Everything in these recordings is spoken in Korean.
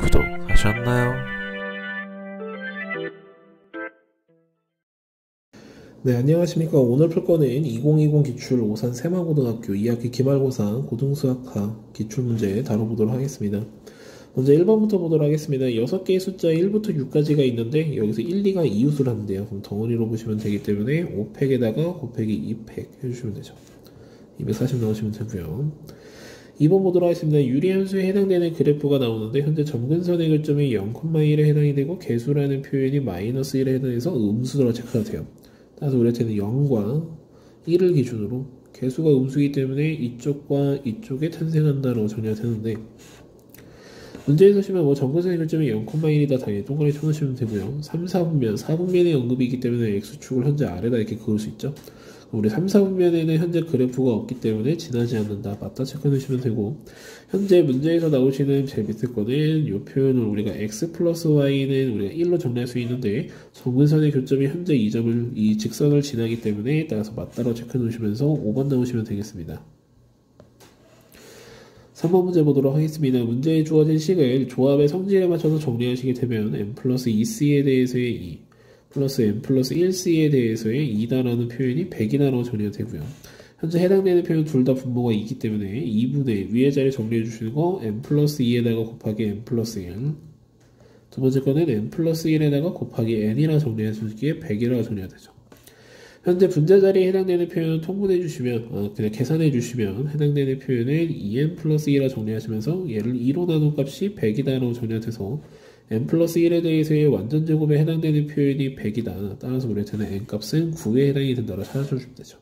구독하셨나요? 네, 안녕하십니까. 오늘 풀 거는 2020 기출 오산 세마고등학교 2학기 기말고사 고등수학학 기출문제 다뤄보도록 하겠습니다. 먼저 1번부터 보도록 하겠습니다. 6개의 숫자 1부터 6까지가 있는데 여기서 1, 2가 이웃을 하는데요. 그럼 덩어리로 보시면 되기 때문에 5팩에다가 곱하기 2팩 해주시면 되죠. 240 넣으시면 되고요. 2번 보도록 하겠습니다. 유리함수에 해당되는 그래프가 나오는데 현재 점근선의 교점이 0,1에 해당이 되고 개수라는 표현이 마이너스 1에 해당해서 음수로 체크가 돼요. 따라서 우리한테는 0과 1을 기준으로 개수가 음수이기 때문에 이쪽과 이쪽에 탄생한다라고 정리가 되는데 문제에서 보시면 점근선의 교점이 0,1이다 당연히 동그라미 쳐놓으시면 되고요. 3, 4분면, 4분면의 언급이기 때문에 x축을 현재 아래다 이렇게 그을 수 있죠. 우리 3, 4분면에는 현재 그래프가 없기 때문에 지나지 않는다. 맞다 체크해 놓으시면 되고 현재 문제에서 나오시는 제일 밑에 거는 이 표현을 우리가 x 플러스 y는 우리가 1로 정리할 수 있는데 점근선의 교점이 현재 이 직선을 지나기 때문에 따라서 맞다로 체크해 놓으시면서 5번 나오시면 되겠습니다. 3번 문제 보도록 하겠습니다. 문제에 주어진 식을 조합의 성질에 맞춰서 정리하시게 되면 m 플러스 2c에 대해서의 2 플러스 m 플러스 1c에 대해서의 2다라는 표현이 100이다라고 정리가 되고요. 현재 해당되는 표현 둘 다 분모가 2이기 때문에 2분의 위의 자리 정리해 주시는 거 m 플러스 2에다가 곱하기 m 플러스 1 두 번째 거는 m 플러스 1에다가 곱하기 n이라 정리해 주시기에 100이라고 정리가 되죠. 현재 분자 자리에 해당되는 표현 통분해 주시면 그냥 계산해 주시면 해당되는 표현을 2n 플러스 2라 정리하시면서 얘를 2로 나눈 값이 100이다라고 정리가 돼서 n 플러스 1에 대해서의 완전 제곱에 해당되는 표현이 100이다. 따라서 우리한테는 n 값은 9에 해당이 된다고 찾아주시면 되죠.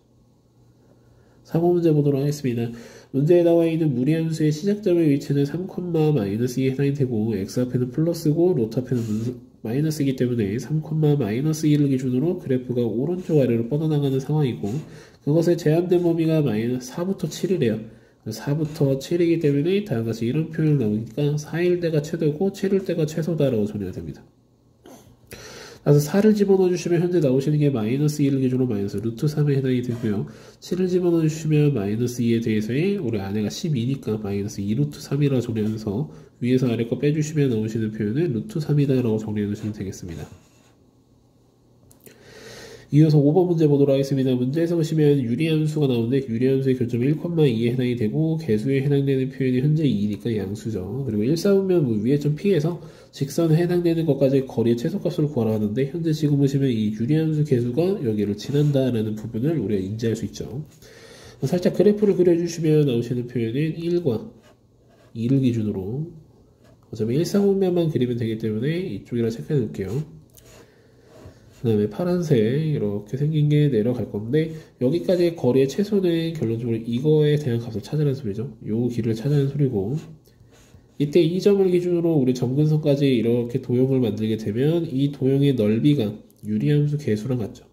4번 문제 보도록 하겠습니다. 문제에 나와 있는 무리함수의 시작점의 위치는 3,-2에 해당이 되고 x 앞에는 플러스고 로트 앞에는 마이너스이기 때문에 3,-1을 기준으로 그래프가 오른쪽 아래로 뻗어나가는 상황이고 그것의 제한된 범위가 마이너스 4부터 7이래요. 4부터 7이기 때문에 다음같이 이런 표현이 나오니까 4일 때가 최대고 7일 때가 최소다라고 정리가 됩니다. 그래서 4를 집어넣어 주시면 현재 나오시는 게 마이너스 1을 기준으로 마이너스 루트 3에 해당이 되고요. 7을 집어넣어 주시면 마이너스 2에 대해서의 우리 안에가 12니까 마이너스 2 루트 3이라고 정리하면서 위에서 아래 거 빼주시면 나오시는 표현은 루트 3이다 라고 정리해 주시면 되겠습니다. 이어서 5번 문제 보도록 하겠습니다. 문제에서 보시면 유리함수가 나오는데 유리함수의 교점이 1,2에 해당이 되고 개수에 해당되는 표현이 현재 2니까 양수죠. 그리고 1, 4분면 위에 좀 피해서 직선에 해당되는 것까지 거리의 최소값을 구하라 하는데 현재 지금 보시면 이 유리함수 개수가 여기를 지난다라는 부분을 우리가 인지할 수 있죠. 살짝 그래프를 그려주시면 나오시는 표현은 1과 2를 기준으로 어차피 1, 4분면만 그리면 되기 때문에 이쪽이라 체크해 놓을게요. 그 다음에 파란색 이렇게 생긴 게 내려갈 건데 여기까지의 거리의 최소는 결론적으로 이거에 대한 값을 찾으라는 소리죠. 요 길을 찾으라는 소리고 이때 이 점을 기준으로 우리 점근선까지 이렇게 도형을 만들게 되면 이 도형의 넓이가 유리함수 개수랑 같죠.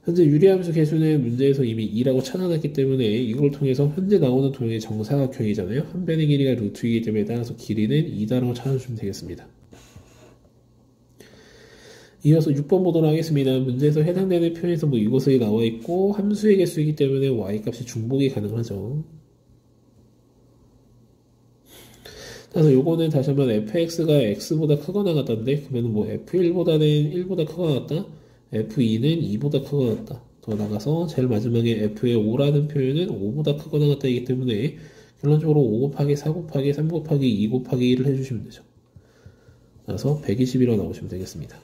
현재 유리함수 개수는 문제에서 이미 2라고 찾아놨기 때문에 이걸 통해서 현재 나오는 도형의 정사각형이잖아요. 한 변의 길이가 루트이기 때문에 따라서 길이는 2다라고 찾아주시면 되겠습니다. 이어서 6번 보도록 하겠습니다. 문제에서 해당되는 표현에서 이것이 나와 있고 함수의 개수이기 때문에 y값이 중복이 가능하죠. 그래서 요거는 다시 한번 fx가 x보다 크거나 같다는데 그러면 f1보다는 1보다 크거나 같다, f2는 2보다 크거나 같다. 더 나가서 제일 마지막에 f의 5라는 표현은 5보다 크거나 같다이기 때문에 결론적으로 5 곱하기 4 곱하기 3 곱하기 2 곱하기 1을 해주시면 되죠. 그래서 120이라고 나오시면 되겠습니다.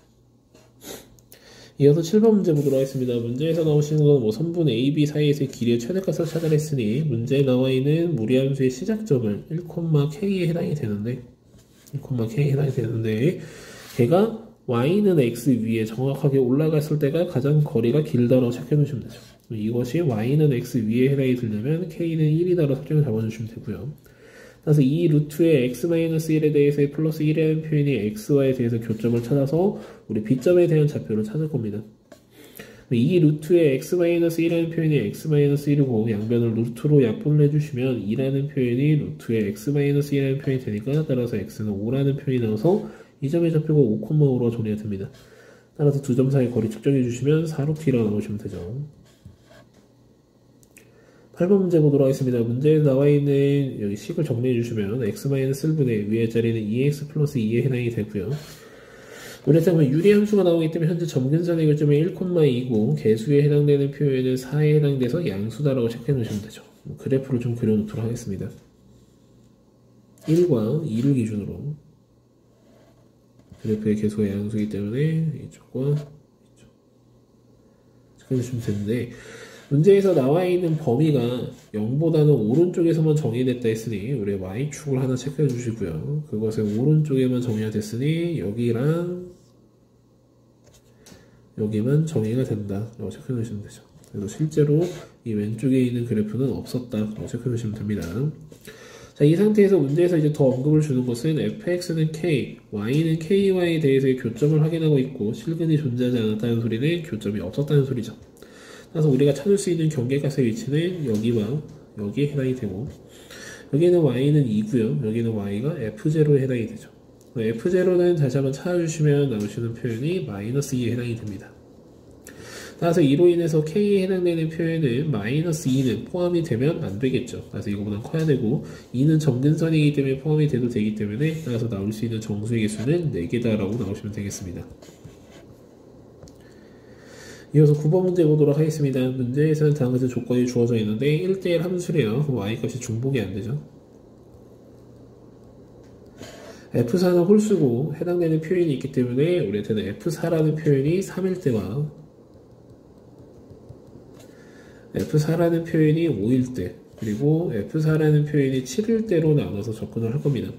이어서 7번 문제 보도록 하겠습니다. 문제에서 나오시는 건 선분 A, B 사이에서의 길이의 최대값을 찾아라 했으니 문제에 나와 있는 무리함수의 시작점을 1,K에 해당이 되는데 걔가 Y는 X 위에 정확하게 올라갔을 때가 가장 거리가 길다라고 체크해 놓으시면 되죠. 이것이 Y는 X 위에 해당이 되려면 K는 1이다라고 설정을 잡아주시면 되고요. 그래서 이 루트의 x-1에 대해서의 플러스 1이라는 표현이 xy에 대해서 교점을 찾아서 우리 b점에 대한 좌표를 찾을 겁니다. 이 루트의 x-1이라는 표현이 x-1이고 양변을 루트로 약분을 해주시면 2라는 표현이 루트의 x-1이라는 표현이 되니까 따라서 x는 5라는 표현이 나와서 이 점의 좌표가 5,5로 정리가 됩니다. 따라서 두 점 사이 거리 측정해 주시면 4루트라고 나오시면 되죠. 8번 문제 보도록 하겠습니다. 문제에 나와 있는 여기 식을 정리해 주시면 x-1분의 위의 자리는 2x 플러스 2에 해당이 되고요. 우리 때문에 유리함수가 나오기 때문에 현재 점근선의 교점이 1,2고 개수에 해당되는 표현은 4에 해당돼서 양수다라고 체크해 놓으시면 되죠. 그래프를 좀 그려놓도록 하겠습니다. 1과 2를 기준으로 그래프의 개수가 양수이기 때문에 이쪽과 이쪽 체크해 주시면 되는데 문제에서 나와 있는 범위가 0보다는 오른쪽에서만 정의됐다 했으니 우리 y축을 하나 체크해 주시고요. 그것의 오른쪽에만 정의가 됐으니 여기랑 여기만 정의가 된다 라고 체크해 주시면 되죠. 그래서 실제로 이 왼쪽에 있는 그래프는 없었다 라고 체크해 주시면 됩니다. 자, 이 상태에서 문제에서 이제 더 언급을 주는 것은 fx는 k, y는 ky에 대해서의 교점을 확인하고 있고 실근이 존재하지 않았다는 소리는 교점이 없었다는 소리죠. 따라서 우리가 찾을 수 있는 경계값의 위치는 여기와 여기에 해당이 되고 여기는 y는 2고요. 여기는 y가 f0에 해당이 되죠. f0는 다시 한번 찾아주시면 나오시는 표현이 마이너스 2에 해당이 됩니다. 따라서 이로 인해서 k에 해당되는 표현은 마이너스 2는 포함이 되면 안 되겠죠. 따라서 이거보다 커야 되고 2는 점근선이기 때문에 포함이 돼도 되기 때문에 따라서 나올 수 있는 정수의 개수는 4개다 라고 나오시면 되겠습니다. 이어서 9번 문제 보도록 하겠습니다. 문제에서는 다음 같은 조건이 주어져 있는데 1대1 함수래요. 그럼 y값이 중복이 안 되죠. f4는 홀수고 해당되는 표현이 있기 때문에 우리한테는 f4라는 표현이 3일 때와 f4라는 표현이 5일 때 그리고 f4라는 표현이 7일 때로 나눠서 접근을 할 겁니다.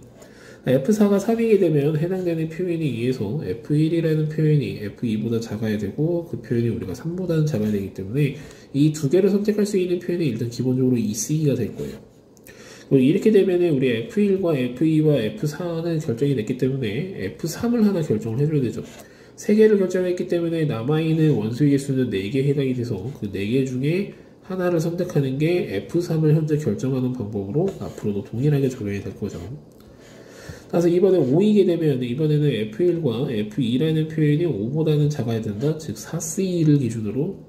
f4가 3이게 되면 해당되는 표현에 의해서 f1이라는 표현이 f2보다 작아야 되고 그 표현이 우리가 3보다는 작아야 되기 때문에 이 두 개를 선택할 수 있는 표현이 일단 기본적으로 EC가 될 거예요. 이렇게 되면 우리 F1과 F2와 F4는 결정이 됐기 때문에 F3을 하나 결정을 해줘야 되죠. 3개를 결정했기 때문에 남아있는 원소의 개수는 4개에 해당이 돼서 그 4개 중에 하나를 선택하는 게 F3을 현재 결정하는 방법으로 앞으로도 동일하게 적용이 될 거죠. 따라서 이번에 5이게 되면 이번에는 F1과 F2라는 표현이 5보다는 작아야 된다. 즉 4C1을 기준으로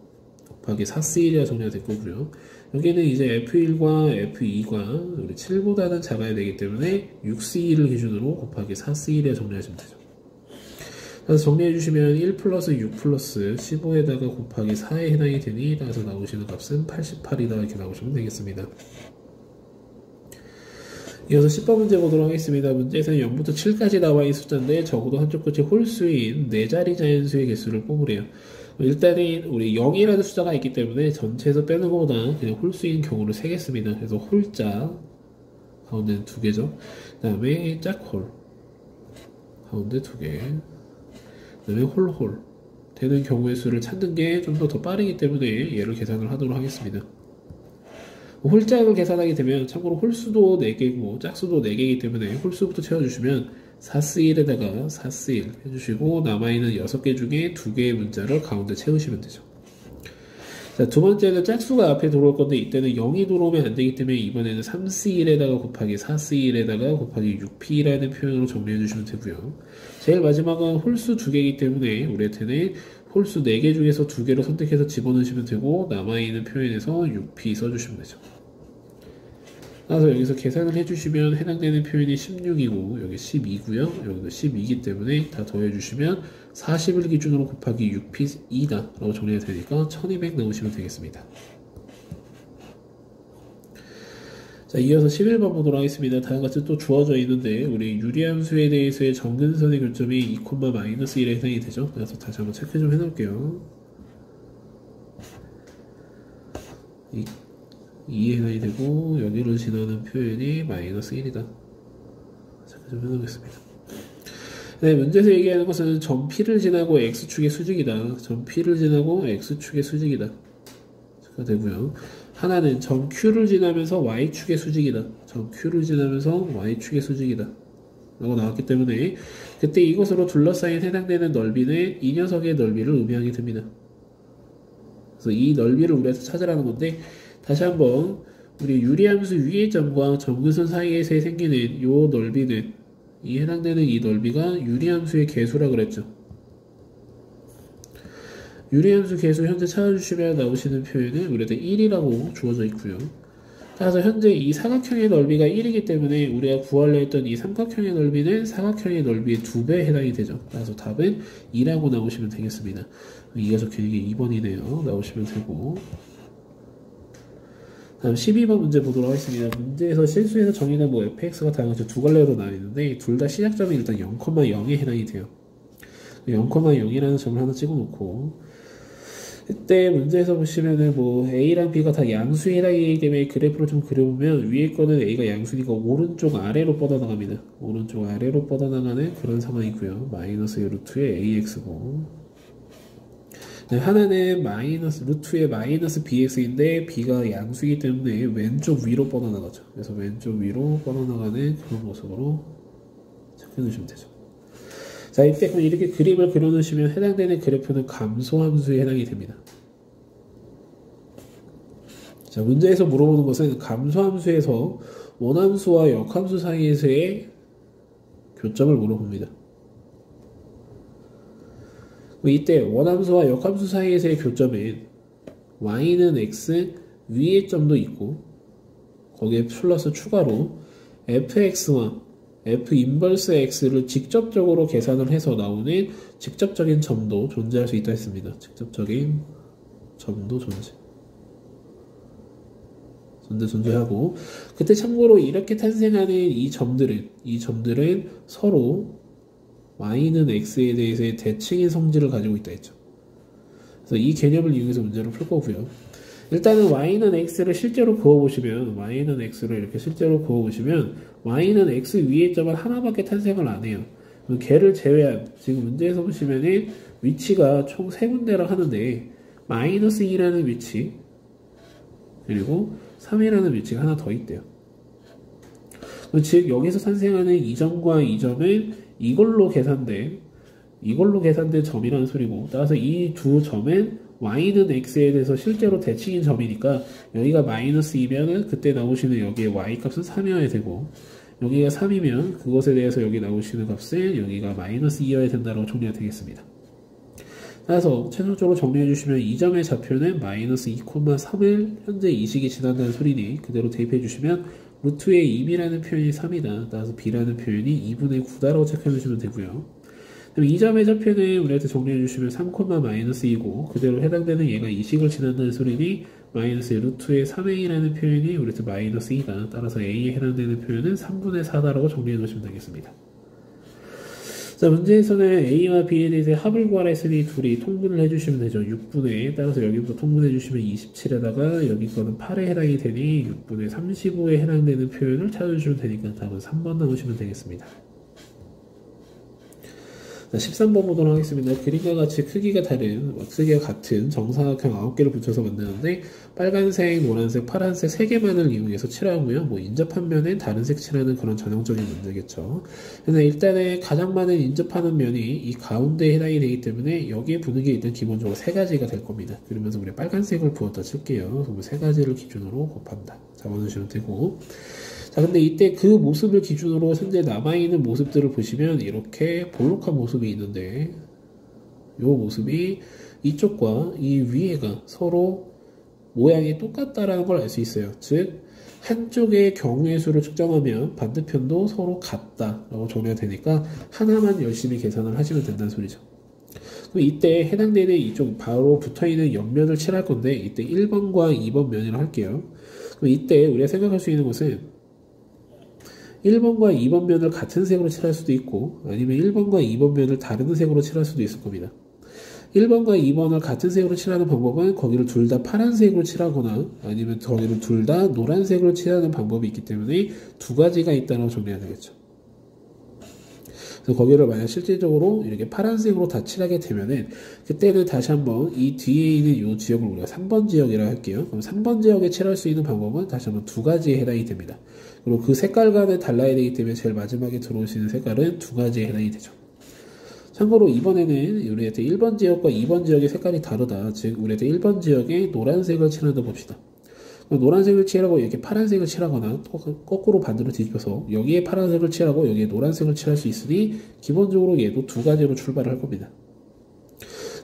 곱하기 4C1이라 정리가 될 거고요. 여기는 이제 F1과 F2가 우리 7보다는 작아야 되기 때문에 6C1을 기준으로 곱하기 4C1이라 정리하시면 되죠. 그래서 정리해 주시면 1 플러스 6 플러스 15에다가 곱하기 4에 해당이 되니 따라서 나오시는 값은 88이다 이렇게 나오시면 되겠습니다. 이어서 10번 문제 보도록 하겠습니다. 문제에서는 0부터 7까지 나와 있는 숫자인데 적어도 한쪽 끝이 홀수인 4자리 자연수의 개수를 뽑으래요. 일단은 우리 0이라는 숫자가 있기 때문에 전체에서 빼는 것보다 그냥 홀수인 경우를 세겠습니다. 그래서 홀자 가운데는 2개죠. 그 다음에 짝홀 가운데 2개 그 다음에 홀홀 되는 경우의 수를 찾는 게 좀 더 빠르기 때문에 얘를 계산을 하도록 하겠습니다. 홀짝을 계산하게 되면 참고로 홀수도 4개고 짝수도 4개이기 때문에 홀수부터 채워주시면 4C1에다가 4C1 해주시고 남아있는 6개 중에 2개의 문자를 가운데 채우시면 되죠. 자, 두 번째는 짝수가 앞에 들어올 건데 이때는 0이 들어오면 안 되기 때문에 이번에는 3C1에다가 곱하기 4C1에다가 곱하기 6P라는 표현으로 정리해 주시면 되고요. 제일 마지막은 홀수 2개이기 때문에 우리한테는 홀수 4개 중에서 2개를 선택해서 집어넣으시면 되고 남아있는 표현에서 6P 써주시면 되죠. 따라서 여기서 계산을 해주시면 해당되는 표현이 16이고 여기 12고요. 여기도 12이기 때문에 다 더해주시면 40을 기준으로 곱하기 6P 2다 라고 정리가 되니까 1200 나오시면 되겠습니다. 자, 이어서 11번 보도록 하겠습니다. 다음같이 또 주어져 있는데 우리 유리함수에 대해서의 점근선의 교점이 2, 마이너스 1에 해당이 되죠. 그래서 다시 한번 체크 좀 해놓을게요. 2에 해당이 되고 여기를 지나는 표현이 마이너스 1이다. 체크 좀 해놓겠습니다. 네, 문제에서 얘기하는 것은 점 P를 지나고 X축의 수직이다. 점 P를 지나고 X축의 수직이다. 가 되고요. 하나는 점 Q를 지나면서 Y축의 수직이다. 점 Q를 지나면서 Y축의 수직이다. 라고 나왔기 때문에 그때 이것으로 둘러싸인 해당되는 넓이는 이 녀석의 넓이를 의미하게 됩니다. 그래서 이 넓이를 우리한테 찾으라는 건데 다시 한번 우리 유리함수 위의 점과 점근선 사이에서 생기는 이 넓이는 이 해당되는 이 넓이가 유리함수의 개수라 그랬죠. 유리함수 개수 현재 찾아주시면 나오시는 표현은 우리한테 1이라고 주어져 있고요. 따라서 현재 이 사각형의 넓이가 1이기 때문에 우리가 구하려 했던 이 삼각형의 넓이는 사각형의 넓이의 2배에 해당이 되죠. 따라서 답은 2라고 나오시면 되겠습니다. 2가 적혀있는 게 2번이네요. 나오시면 되고. 다음 12번 문제 보도록 하겠습니다. 문제에서 실수해서 정의된 뭐 fx가 다양한 두 갈래로 나뉘는데 둘 다 시작점이 일단 0,0에 해당이 돼요. 0,0이라는 점을 하나 찍어놓고 이때 문제에서 보시면은 뭐 A랑 B가 다 양수에 해당이기 때문에 그래프를 좀 그려보면 위에 거는 A가 양수니까 오른쪽 아래로 뻗어나갑니다. 오른쪽 아래로 뻗어나가는 그런 상황이고요. 마이너스 루트의 AX고 하나는 마이너스 루트의 마이너스 BX인데 B가 양수이기 때문에 왼쪽 위로 뻗어나가죠. 그래서 왼쪽 위로 뻗어나가는 그런 모습으로 착해놓으시면 되죠. 자, 이때 그럼 이렇게 그림을 그려놓으시면 해당되는 그래프는 감소함수에 해당이 됩니다. 자, 문제에서 물어보는 것은 감소함수에서 원함수와 역함수 사이에서의 교점을 물어봅니다. 이때 원함수와 역함수 사이에서의 교점은 y는 x 위의 점도 있고 거기에 플러스 추가로 fx와 f 인버스 x를 직접적으로 계산을 해서 나오는 직접적인 점도 존재할 수 있다 했습니다. 직접적인 점도 존재하고 그때 참고로 이렇게 탄생하는 이 점들은 서로 y는 x에 대해서의 대칭의 성질을 가지고 있다 했죠. 그래서 이 개념을 이용해서 문제를 풀 거고요. 일단은 y는 x를 실제로 그어보시면 y는 x를 이렇게 실제로 그어보시면 y는 x 위의 점은 하나밖에 탄생을 안 해요. 걔를 제외한 지금 문제에서 보시면은 위치가 총 3군데라 하는데 마이너스 2라는 위치 그리고 3이라는 위치가 하나 더 있대요. 즉 여기서 탄생하는 이 점과 이 점은 이걸로 계산된 점이라는 소리고 따라서 이 두 점은 y는 x에 대해서 실제로 대칭인 점이니까 여기가 마이너스 2면은 그때 나오시는 여기에 y 값은 3이어야 되고 여기가 3이면 그것에 대해서 여기 나오시는 값은 여기가 마이너스 2여야 된다고 정리가 되겠습니다. 따라서 최종적으로 정리해 주시면 이 점의 좌표는 마이너스 2,3을 현재 이 식이 지난다는 소리니 그대로 대입해 주시면 루트의 2b라는 표현이 3이다. 따라서 b라는 표현이 2분의 9다라고 체크해 주시면 되고요. 그럼 이 점의 좌표는 우리한테 정리해 주시면 3,-2이고 그대로 해당되는 얘가 이 식을 지난다는 소리니 마이너스 루트의 3a라는 표현이 우리한테 마이너스 2다. 따라서 a에 해당되는 표현은 3분의 4다라고 정리해 놓으시면 되겠습니다. 자, 문제에서는 a와 b에 대해서 합을 구하라 했으니 둘이 통분을 해주시면 되죠. 6분의 따라서 여기부터 통분해 주시면 27에다가 여기 거는 8에 해당이 되니 6분의 35에 해당되는 표현을 찾아주시면 되니까 답은 3번 나오시면 되겠습니다. 자, 13번 보도록 하겠습니다. 그림과 같이 크기가 같은 정사각형 9개를 붙여서 만드는데 빨간색, 노란색, 파란색 3개만을 이용해서 칠하고요. 뭐 인접한 면에 다른 색 칠하는 그런 전형적인 문제겠죠. 근데 일단은 가장 많은 인접하는 면이 이 가운데에 해당이 되기 때문에 여기에 부는 게 일단 기본적으로 3가지가 될 겁니다. 그러면서 우리 빨간색을 부었다 칠게요. 그럼 3가지를 기준으로 곱한다. 잡아주시면 되고 자, 근데 이때 그 모습을 기준으로 현재 남아있는 모습들을 보시면 이렇게 볼록한 모습이 있는데 이 모습이 이쪽과 이 위에가 서로 모양이 똑같다라는 걸 알 수 있어요. 즉 한쪽의 경우의 수를 측정하면 반대편도 서로 같다라고 정리가 되니까 하나만 열심히 계산을 하시면 된다는 소리죠. 그럼 이때 해당되는 이쪽 바로 붙어있는 옆면을 칠할 건데 이때 1번과 2번 면이라고 할게요. 그럼 이때 우리가 생각할 수 있는 것은 1번과 2번 면을 같은 색으로 칠할 수도 있고 아니면 1번과 2번 면을 다른 색으로 칠할 수도 있을 겁니다. 1번과 2번을 같은 색으로 칠하는 방법은 거기를 둘 다 파란색으로 칠하거나 아니면 거기를 둘 다 노란색으로 칠하는 방법이 있기 때문에 두 가지가 있다고 정리해야 되겠죠. 그래서 거기를 만약 실질적으로 이렇게 파란색으로 다 칠하게 되면은 그때는 다시 한번 이 뒤에 있는 이 지역을 우리가 3번 지역이라고 할게요. 그럼 3번 지역에 칠할 수 있는 방법은 다시 한번 두 가지에 해당이 됩니다. 그리고 그 색깔과는 달라야 되기 때문에 제일 마지막에 들어오시는 색깔은 두 가지에 해당이 되죠. 참고로 이번에는 우리한테 1번 지역과 2번 지역의 색깔이 다르다. 즉 우리한테 1번 지역에 노란색을 칠한다 봅시다. 노란색을 칠하고 이렇게 파란색을 칠하거나 거꾸로 반대로 뒤집혀서 여기에 파란색을 칠하고 여기에 노란색을 칠할 수 있으니 기본적으로 얘도 두 가지로 출발을 할 겁니다.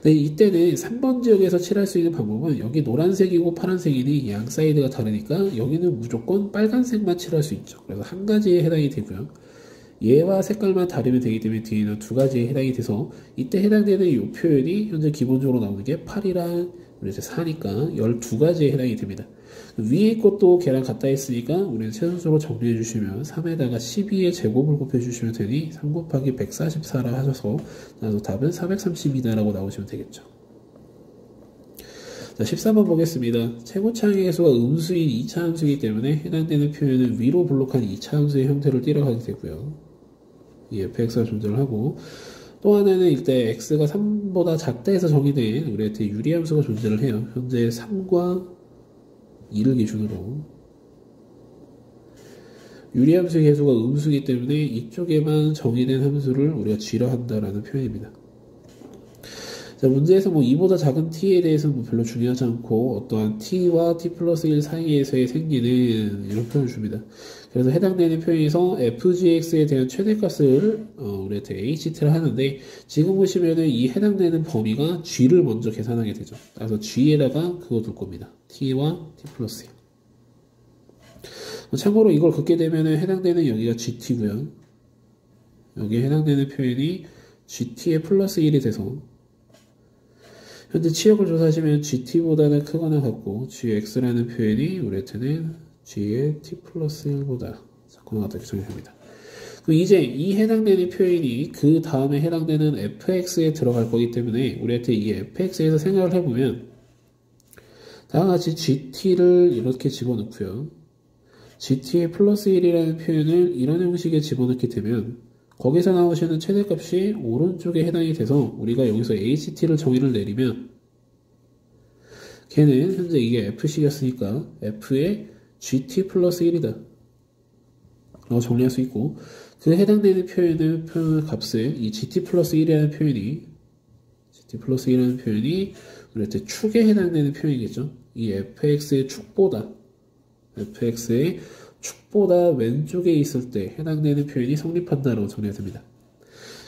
근데 이때는 3번 지역에서 칠할 수 있는 방법은 여기 노란색이고 파란색이니 양 사이드가 다르니까 여기는 무조건 빨간색만 칠할 수 있죠. 그래서 한 가지에 해당이 되고요. 얘와 색깔만 다르면 되기 때문에 뒤에는 두 가지에 해당이 돼서 이때 해당되는 이 표현이 현재 기본적으로 나오는 게 8이랑 이제 4니까 12가지에 해당이 됩니다. 위에 것도 걔랑 같다 했으니까 우리는 최선적으로 정리해 주시면 3에다가 12의 제곱을 곱해 주시면 되니 3 곱하기 144라 하셔서 나도 답은 432다라고 나오시면 되겠죠. 자, 14번 보겠습니다. 최고차항의 개수가 음수인 2차 함수이기 때문에 해당되는 표현은 위로 블록한 2차 함수의 형태를 띠려가게 되고요. 이 fx가 존재를 하고 또 하나는 일단 x가 3보다 작다 해서 정의된 우리한테 유리함수가 존재를 해요. 현재 3과 2를 기준으로 유리함수의 개수가 음수이기 때문에 이쪽에만 정의된 함수를 우리가 쥐려 한다라는 표현입니다. 자, 문제에서 뭐 2보다 작은 t에 대해서는 뭐 별로 중요하지 않고 어떠한 t와 t 플러스 1 사이에서의 생기는 이런 표현을 줍니다. 그래서 해당되는 표현에서 fgx에 대한 최대값을 우리한테 ht를 하는데 지금 보시면은 이 해당되는 범위가 g를 먼저 계산하게 되죠. 그래서 g에다가 그거 둘 겁니다. t와 t 플러스 1. 참고로 이걸 긋게 되면은 해당되는 여기가 gt고요. 여기에 해당되는 표현이 gt의 플러스 1이 돼서 현재 치역을 조사하시면 gt보다는 크거나 같고 gx라는 표현이 우리한테는 g의 t 플러스 1보다 작거나 같다 이렇게 정의합니다. 그럼 이제 이 해당되는 표현이 그 다음에 해당되는 fx에 들어갈 거기 때문에 우리한테 이 fx에서 생각을 해보면 다음과 같이 gt를 이렇게 집어넣고요. gt의 플러스 1이라는 표현을 이런 형식에 집어넣게 되면 거기서 나오시는 최대값이 오른쪽에 해당이 돼서 우리가 여기서 ht를 정의를 내리면 걔는 현재 이게 fc였으니까 f의 gt 플러스 1이다 라고 정리할 수 있고 그 해당되는 표현 값을 이 gt 플러스 1이라는 표현이 우리한테 축에 해당되는 표현이겠죠. 이 fx의 축보다 왼쪽에 있을 때 해당되는 표현이 성립한다라고 정리가 됩니다.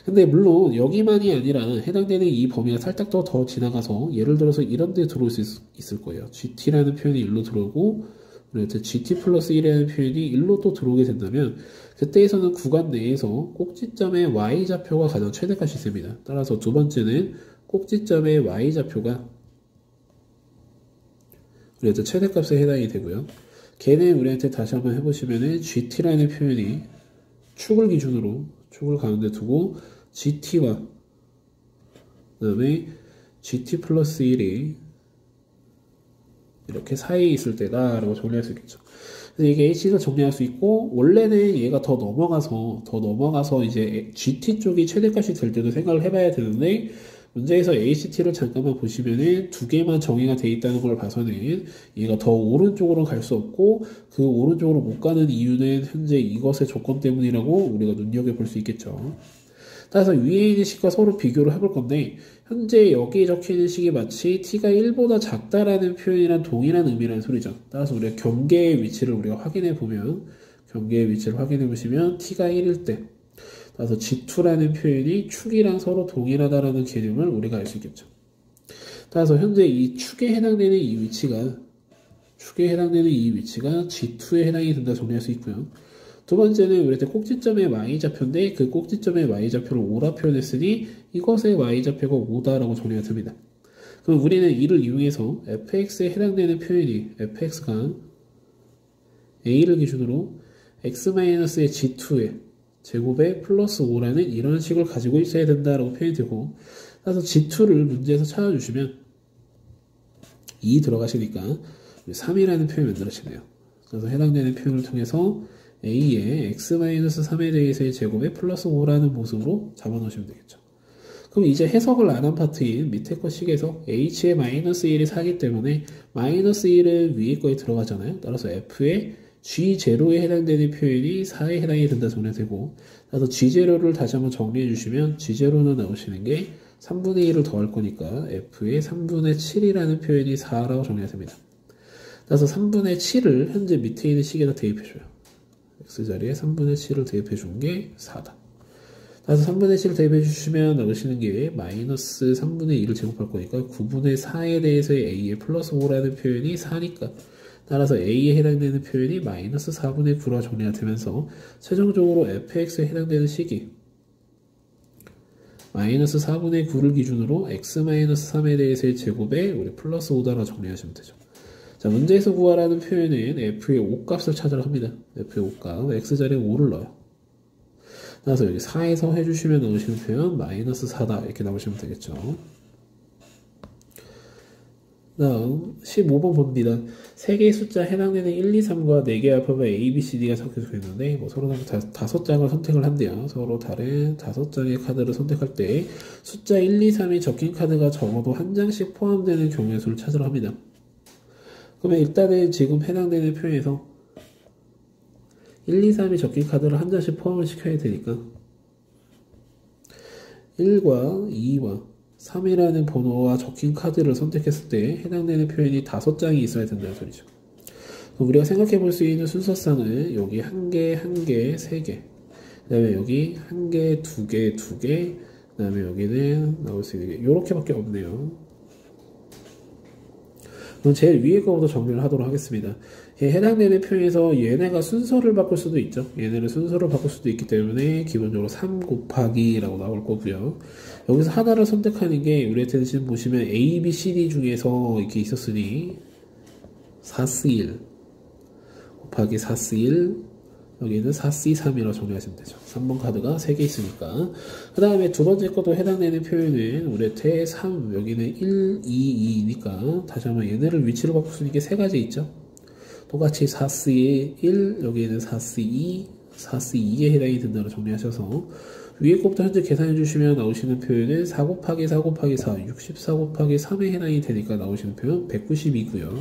근데 물론 여기만이 아니라 해당되는 이 범위가 살짝 더 지나가서 예를 들어서 이런 데 들어올 수 있을 거예요. gt라는 표현이 일로 들어오고 우리한테 gt 플러스 1이라는 표현이 일로 또 들어오게 된다면 그때에서는 구간 내에서 꼭지점의 y좌표가 가장 최대값이 됩니다. 따라서 두 번째는 꼭지점의 y좌표가 우리한테 최대값에 해당이 되고요. 걔는 우리한테 다시 한번 해보시면은 gt라는 표현이 축을 기준으로 축을 가운데 두고 gt와 그 다음에 gt 플러스 1이 이렇게 사이에 있을 때다 라고 정리할 수 있겠죠. 그래서 이게 h를 정리할 수 있고 원래는 얘가 더 넘어가서 이제 gt 쪽이 최대값이 될 때도 생각을 해봐야 되는데 문제에서 HT를 잠깐만 보시면은 두 개만 정의가 되어 있다는 걸 봐서는 얘가 더 오른쪽으로 갈 수 없고 그 오른쪽으로 못 가는 이유는 현재 이것의 조건 때문이라고 우리가 눈여겨볼 수 있겠죠. 따라서 위에 있는 식과 서로 비교를 해볼 건데 현재 여기에 적혀있는 식이 마치 t가 1보다 작다라는 표현이랑 동일한 의미라는 소리죠. 따라서 우리가 경계의 위치를 우리가 확인해 보시면 t가 1일 때 따라서 G2라는 표현이 축이랑 서로 동일하다라는 개념을 우리가 알 수 있겠죠. 따라서 현재 이 축에 해당되는 이 위치가 G2에 해당이 된다 정리할 수 있고요. 두 번째는 우리한테 꼭지점의 y좌표인데 그 꼭지점의 y좌표를 5라 표현했으니 이것의 y좌표가 5다라고 정리가 됩니다. 그럼 우리는 이를 이용해서 fx에 해당되는 표현이 fx가 a를 기준으로 x-의 G2에 제곱에 플러스 5라는 이런 식을 가지고 있어야 된다라고 표현이 되고 따라서 G2를 문제에서 찾아주시면 2 들어가시니까 3이라는 표현이 만들어지네요. 그래서 해당되는 표현을 통해서 a의 x-3에 대해서의 제곱에 플러스 5라는 모습으로 잡아놓으시면 되겠죠. 그럼 이제 해석을 안 한 파트인 밑에 거 식에서 h의 마이너스 1이 4기 때문에 마이너스 1은 위에 거에 들어가잖아요. 따라서 f의 G0에 해당되는 표현이 4에 해당이 된다 정리되고 따라서 G0를 다시 한번 정리해 주시면 G0는 나오시는 게 3분의 1을 더할 거니까 F의 3분의 7이라는 표현이 4라고 정리가 됩니다. 따라서 3분의 7을 현재 밑에 있는 식에다 대입해 줘요. X자리에 3분의 7을 대입해 준 게 4다. 따라서 3분의 7을 대입해 주시면 나오시는 게 마이너스 3분의 2를 제곱할 거니까 9분의 4에 대해서의 a의 플러스 5라는 표현이 4니까 따라서 a에 해당되는 표현이 마이너스 4분의 9로 정리가 되면서 최종적으로 fx에 해당되는 식이 마이너스 4분의 9를 기준으로 x-3에 대해서의 제곱에 우리 플러스 5다라 정리하시면 되죠. 자, 문제에서 구하라는 표현은 f의 5값을 찾으라 합니다. f의 5값, x자리에 5를 넣어요. 따라서 여기 4에서 해주시면 나오시는 표현 마이너스 4다 이렇게 나오시면 되겠죠. 다음 15번 봅니다. 3개의 숫자 해당되는 1, 2, 3과 4개의 알파벳 A, B, C, D가 적혀져 있는데 서로 다른 5장을 선택을 한대요. 서로 다른 5장의 카드를 선택할 때 숫자 1, 2, 3이 적힌 카드가 적어도 한 장씩 포함되는 경우의 수를 찾으라 합니다. 그러면 일단은 지금 해당되는 표현에서 1, 2, 3이 적힌 카드를 한 장씩 포함을 시켜야 되니까 1과 2와 3이라는 번호와 적힌 카드를 선택했을 때 해당되는 표현이 5장이 있어야 된다는 소리죠. 그럼 우리가 생각해 볼 수 있는 순서상은 여기 1개, 1개, 3개 그 다음에 여기 1개, 2개, 2개 그 다음에 여기는 나올 수 있는 게 이렇게밖에 없네요. 그럼 제일 위에 거부터 정리를 하도록 하겠습니다. 해당되는 표현에서 얘네가 순서를 바꿀 수도 있죠. 얘네를 순서를 바꿀 수도 있기 때문에 기본적으로 3 곱하기 라고 나올 거고요. 여기서 하나를 선택하는 게 우리한테 지금 보시면 A, B, C, D 중에서 이렇게 있었으니 4C1 곱하기 4C1 여기는 4C3이라고 정리하시면 되죠. 3번 카드가 3개 있으니까. 그 다음에 두 번째 것도 해당되는 표현은 우리한테 3, 여기는 1, 2, 2니까 다시 한번 얘네를 위치로 바꿀 수 있는 게 3가지 있죠. 똑같이 4C1, 여기는 4C2, 4C2에 해당이 된다고 정리하셔서 위에 것부터 현재 계산해 주시면 나오시는 표현은 4 곱하기 4 곱하기 4, 64 곱하기 3에 해당이 되니까 나오시는 표현 190이고요.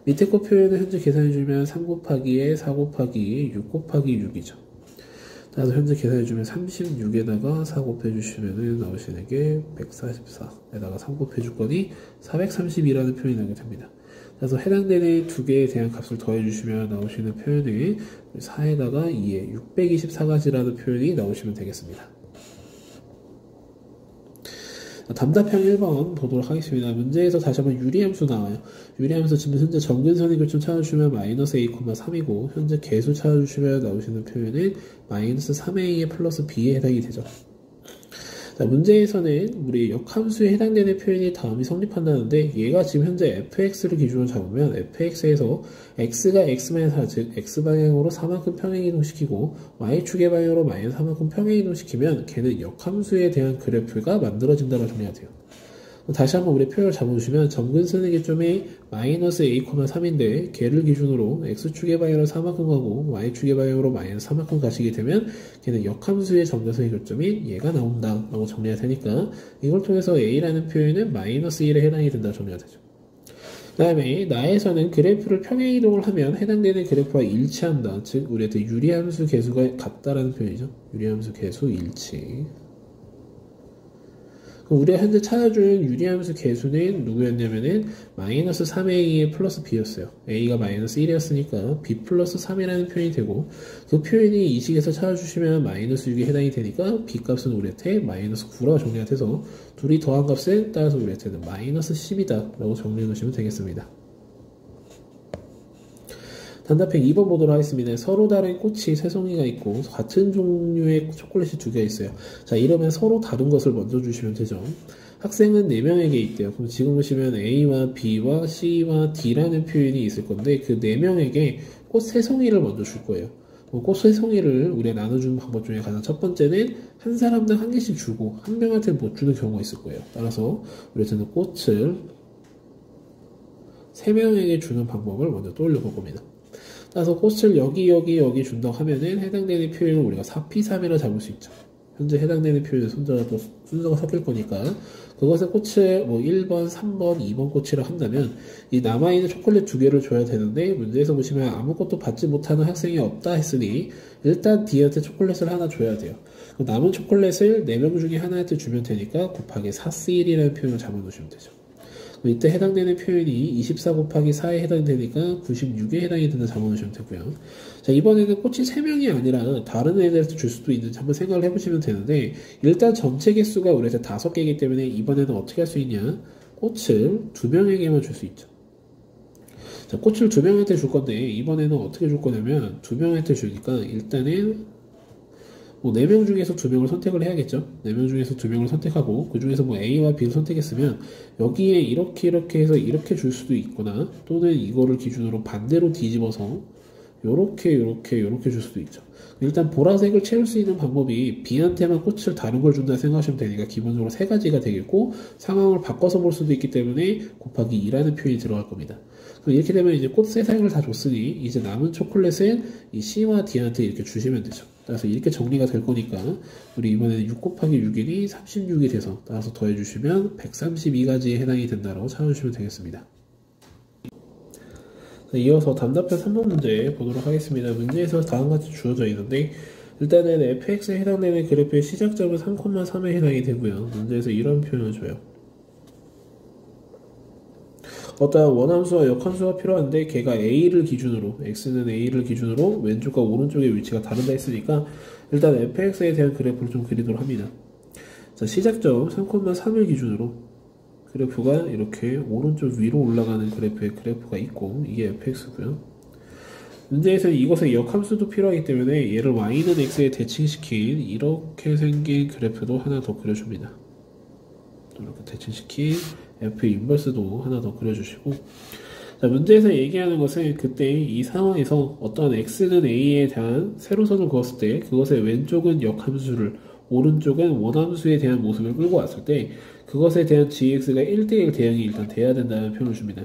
밑에 거 표현을 현재 계산해주면 3 곱하기에 4 곱하기 6 곱하기 6이죠. 따라서 현재 계산해주면 36에다가 4 곱해주시면 나오시는 게 144에다가 3 곱해줄 거니 432라는 표현이 나게 됩니다. 그래서 해당되는 두 개에 대한 값을 더해주시면 나오시는 표현이 4에다가 2에 624가지라는 표현이 나오시면 되겠습니다. 답답형 1번 보도록 하겠습니다. 문제에서 다시 한번 유리함수 나와요. 유리함수 지금 현재 정근선의 교점 찾아주시면 마이너스 a, 3이고 현재 개수 찾아주시면 나오시는 표현은 마이너스 3a의 플러스 b에 해당이 되죠. 자, 문제에서는 우리 역함수에 해당되는 표현이 다음이 성립한다는데 얘가 지금 현재 fx를 기준으로 잡으면 fx에서 x가 x-4 즉 x방향으로 4만큼 평행이동시키고 y축의 방향으로 마이너스 4만큼 평행이동시키면 걔는 역함수에 대한 그래프가 만들어진다고 정리가 돼요. 다시 한번 우리 표현을 잡아주시면 점근선의 교점이 마이너스 a, 3인데 걔를 기준으로 x축의 방향으로 4만큼 가고 y축의 방향으로 마이너스 4만큼 가시게 되면 걔는 역함수의 점근선의 교점이 얘가 나온다 라고 정리가 되니까 이걸 통해서 a라는 표현은 마이너스 1에 해당이 된다고 정리가 되죠. 그 다음에 나에서는 그래프를 평행이동을 하면 해당되는 그래프와 일치한다. 즉 우리한테 유리함수 개수가 같다라는 표현이죠. 유리함수 개수 일치. 우리가 현재 찾아준 유리함수 개수는 누구였냐면은 마이너스 3a의 플러스 b였어요. a가 마이너스 1이었으니까 b 플러스 3이라는 표현이 되고 그 표현이 이 식에서 찾아주시면 마이너스 6에 해당이 되니까 b 값은 우리한테 마이너스 9라고 정리가 돼서 둘이 더한 값은 따라서 우리한테는 마이너스 10이다 라고 정리해 놓으시면 되겠습니다. 단답형 2번 보도록 하겠습니다. 서로 다른 꽃이 3송이가 있고 같은 종류의 초콜릿이 2개가 있어요. 자, 이러면 서로 다른 것을 먼저 주시면 되죠. 학생은 4명에게 있대요. 그럼 지금 보시면 A와 B와 C와 D라는 표현이 있을 건데 그 4명에게 꽃 3송이를 먼저 줄 거예요. 꽃 3송이를 우리가 나눠주는 방법 중에 가장 첫 번째는 한 사람당 한 개씩 주고 한 명한테 못 주는 경우가 있을 거예요. 따라서 우리한테는 꽃을 3명에게 주는 방법을 먼저 떠올려 볼 겁니다. 따라서 꽃을 여기 준다고 하면은 해당되는 표현을 우리가 4P3이라 잡을 수 있죠. 현재 해당되는 표현의 순서가 섞일 거니까 그것의 꽃을 뭐 1번, 3번, 2번 꽃이라 한다면 이 남아있는 초콜릿 2개를 줘야 되는데 문제에서 보시면 아무것도 받지 못하는 학생이 없다 했으니 일단 D한테 초콜릿을 하나 줘야 돼요. 남은 초콜릿을 4명 중에 하나한테 주면 되니까 곱하기 4C1이라는 표현을 잡아놓으시면 되죠. 이때 해당되는 표현이 24 곱하기 4에 해당되니까 96에 해당이 된다 잡아놓으시면 되고요. 자, 이번에는 꽃이 3명이 아니라 다른 애들한테 줄 수도 있는지 한번 생각을 해보시면 되는데, 일단 전체 개수가 우리한테 5개이기 때문에 이번에는 어떻게 할 수 있냐? 꽃을 2명에게만 줄 수 있죠. 자, 꽃을 2명한테 줄 건데 이번에는 어떻게 줄 거냐면 2명한테 주니까 일단은 뭐 4명 중에서 2명을 선택을 해야겠죠. 4명 중에서 2명을 선택하고 그 중에서 뭐 A와 B를 선택했으면 여기에 이렇게 해서 이렇게 줄 수도 있거나, 또는 이거를 기준으로 반대로 뒤집어서 요렇게 줄 수도 있죠. 일단 보라색을 채울 수 있는 방법이 B한테만 꽃을 다른 걸 준다 생각하시면 되니까 기본적으로 3가지가 되겠고, 상황을 바꿔서 볼 수도 있기 때문에 곱하기 2라는 표현이 들어갈 겁니다. 이렇게 되면 이제 꽃 3상을 다 줬으니 이제 남은 초콜릿을 이 C와 D한테 이렇게 주시면 되죠. 따라서 이렇게 정리가 될 거니까 우리 이번에는 6 곱하기 6이니 36이 돼서 따라서 더해주시면 132가지에 해당이 된다고 찾아주시면 되겠습니다. 자, 이어서 답답한 3번 문제 보도록 하겠습니다. 문제에서 다음같이 주어져 있는데, 일단은 fx에 해당되는 그래프의 시작점은 3,3에 해당이 되고요. 문제에서 이런 표현을 줘요. 어떠한 원함수와 역함수가 필요한데 걔가 A를 기준으로, x는 A를 기준으로 왼쪽과 오른쪽의 위치가 다르다 했으니까 일단 fx에 대한 그래프를 좀 그리도록 합니다. 자, 시작점 3,3을 기준으로 그래프가 이렇게 오른쪽 위로 올라가는 그래프가 있고, 이게 fx고요. 문제에서는 이것의 역함수도 필요하기 때문에 얘를 y는 x에 대칭시킨 이렇게 생긴 그래프도 하나 더 그려줍니다. 이렇게 대칭시킨 f 인버스도 하나 더 그려주시고, 자, 문제에서 얘기하는 것은 그때 이 상황에서 어떤 x는 a에 대한 세로선을 그었을 때 그것의 왼쪽은 역함수를, 오른쪽은 원함수에 대한 모습을 끌고 왔을 때 그것에 대한 gx가 1대1 대응이 일단 돼야 된다는 표현을 줍니다.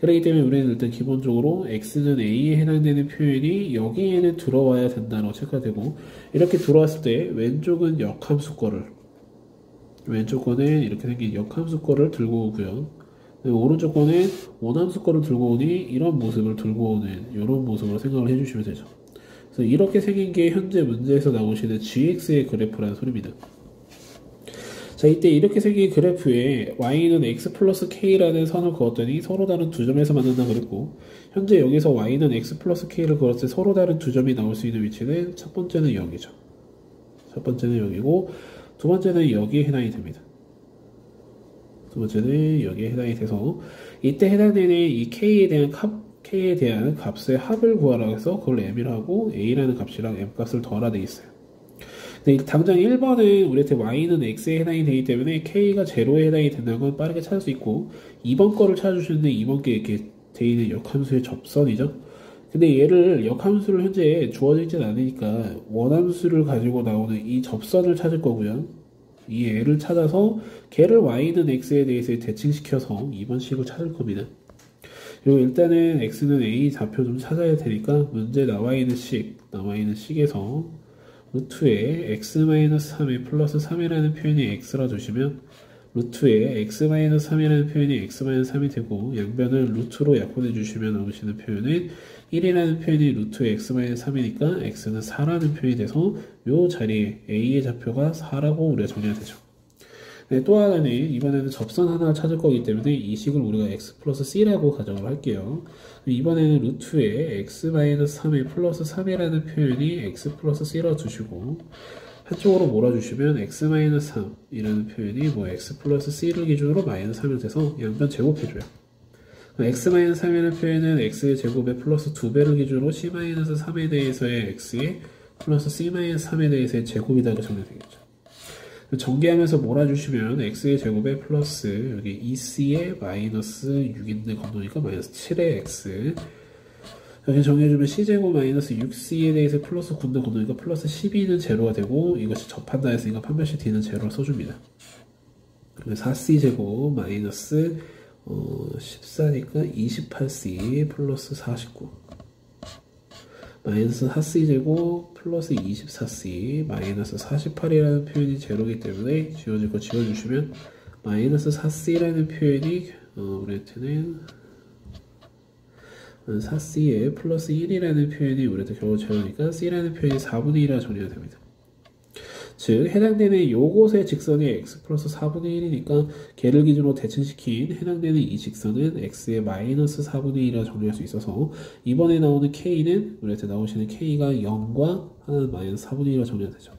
그렇기 때문에 우리는 일단 기본적으로 x는 a에 해당되는 표현이 여기에는 들어와야 된다고 체크가 되고, 이렇게 들어왔을 때 왼쪽은 역함수 거를, 왼쪽 거는 이렇게 생긴 역함수 거를 들고 오고요. 오른쪽 거는 원함수 거를 들고 오니 이런 모습을 들고 오는 이런 모습으로 생각을 해주시면 되죠. 그래서 이렇게 생긴 게 현재 문제에서 나오시는 gx의 그래프라는 소리입니다. 자, 이때 이렇게 생긴 그래프에 y는 x 플러스 k라는 선을 그었더니 서로 다른 두 점에서 만난다 그랬고, 현재 여기서 y는 x 플러스 k를 그었을 때 서로 다른 두 점이 나올 수 있는 위치는 첫 번째는 0이죠. 첫 번째는 0이고 두 번째는 여기에 해당이 됩니다. 두 번째는 여기에 해당이 돼서 이때 해당되는 이 k에 대한 값의 합을 구하라고 해서 그걸 m이라고 하고 a라는 값이랑 m 값을 더하라 되어 있어요. 근데 당장 1번은 우리한테 y는 x에 해당이 되기 때문에 k가 0에 해당이 된다는 건 빠르게 찾을 수 있고, 2번 거를 찾아주시는데 2번 게 이렇게 되어 있는 역함수의 접선이죠. 근데 얘를 역함수를 현재 주어지진 않으니까 원함수를 가지고 나오는 이 접선을 찾을 거고요. 이 애를 찾아서 걔를 y는 x에 대해서 대칭시켜서 2번 식을 찾을 겁니다. 그리고 일단은 x는 a 좌표 좀 찾아야 되니까 문제 나와 있는 식에서 루트에 x-3에 플러스 3이라는 표현이 x라 두시면 루트에 x-3이라는 표현이 x-3이 되고, 양변을 루트로 약분해 주시면 나오시는 표현은 1이라는 표현이 루트에 x-3이니까 x는 4라는 표현이 돼서 이 자리에 a의 좌표가 4라고 우리가 정리가 되죠. 네, 또 하나는 이번에는 접선 하나를 찾을 거기 때문에 이 식을 우리가 x 플러스 c라고 가정을 할게요. 이번에는 루트에 x-3에 플러스 3이라는 표현이 x 플러스 c라 두시고, 한쪽으로 몰아주시면 x-3이라는 표현이 뭐 x 플러스 c를 기준으로 마이너스 3이 돼서 양변 제곱해줘요. x-3이라는 표현은 x의 제곱에 플러스 2배를 기준으로 c-3에 대해서의 x의 플러스 c-3에 대해서의 제곱이라고 정리되겠죠. 전개하면서 몰아주시면 x의 제곱에 플러스 여기 2c에 마이너스 6인데 건너니까 마이너스 7의 x, 여기 정리해주면 c제곱 마이너스 6c에 대해서 플러스 9인데 건너니까 플러스 12는 제로가 되고, 이것이 접한다 했으니까 판별식 d는 제로를 써줍니다. 4c제곱 마이너스 14니까 28c 플러스 49 마이너스 4c제곱 플러스 24c 마이너스 48이라는 표현이 제로이기 때문에 지워질 거 지워주시면 마이너스 4c라는 표현이 우리한테는 4c에 플러스 1이라는 표현이 우리한테 결국 제로니까 c라는 표현이 4분의 1이라 정리가 됩니다. 즉 해당되는 요곳의 직선이 x 플러스 4분의 1이니까 걔를 기준으로 대칭시킨 해당되는 이 직선은 x의 마이너스 4분의 1이라 정리할 수 있어서 이번에 나오는 k는 우리한테 나오시는 k가 0과 하나는 마이너스 4분의 1이라 정리가 되죠.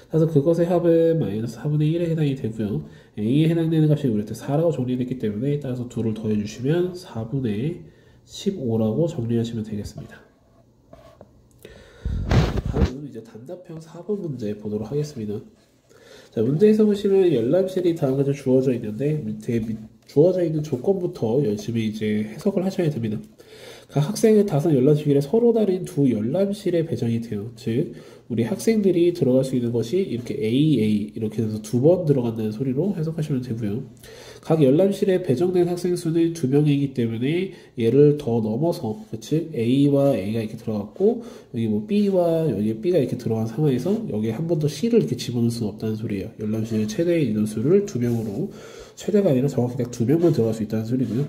그래서 그것의 합은 마이너스 4분의 1에 해당이 되고요. a에 해당되는 값이 우리한테 4라고 정리됐기 때문에 따라서 2를 더해주시면 4분의 15라고 정리하시면 되겠습니다. 다음은 이제 단답형 4번 문제 보도록 하겠습니다. 자, 문제에서 보시면 열람실이 다음과 같이 주어져 있는데 밑에 주어져 있는 조건부터 열심히 이제 해석을 하셔야 됩니다. 각 학생은 5 열람실에 서로 다른 2 열람실에 배정이 돼요. 즉 우리 학생들이 들어갈 수 있는 것이 이렇게 AA 이렇게 해서 2번 들어간다는 소리로 해석하시면 되고요. 각 열람실에 배정된 학생 수는 2명이기 때문에 얘를 더 넘어서 즉 A와 A가 이렇게 들어갔고 여기 뭐 B와 여기 B가 이렇게 들어간 상황에서 여기에 한 번 더 C를 이렇게 집어넣을 수는 없다는 소리예요. 열람실 최대 인원수를 2명으로 최대가 아니라 정확히 딱 2명만 들어갈 수 있다는 소리고요.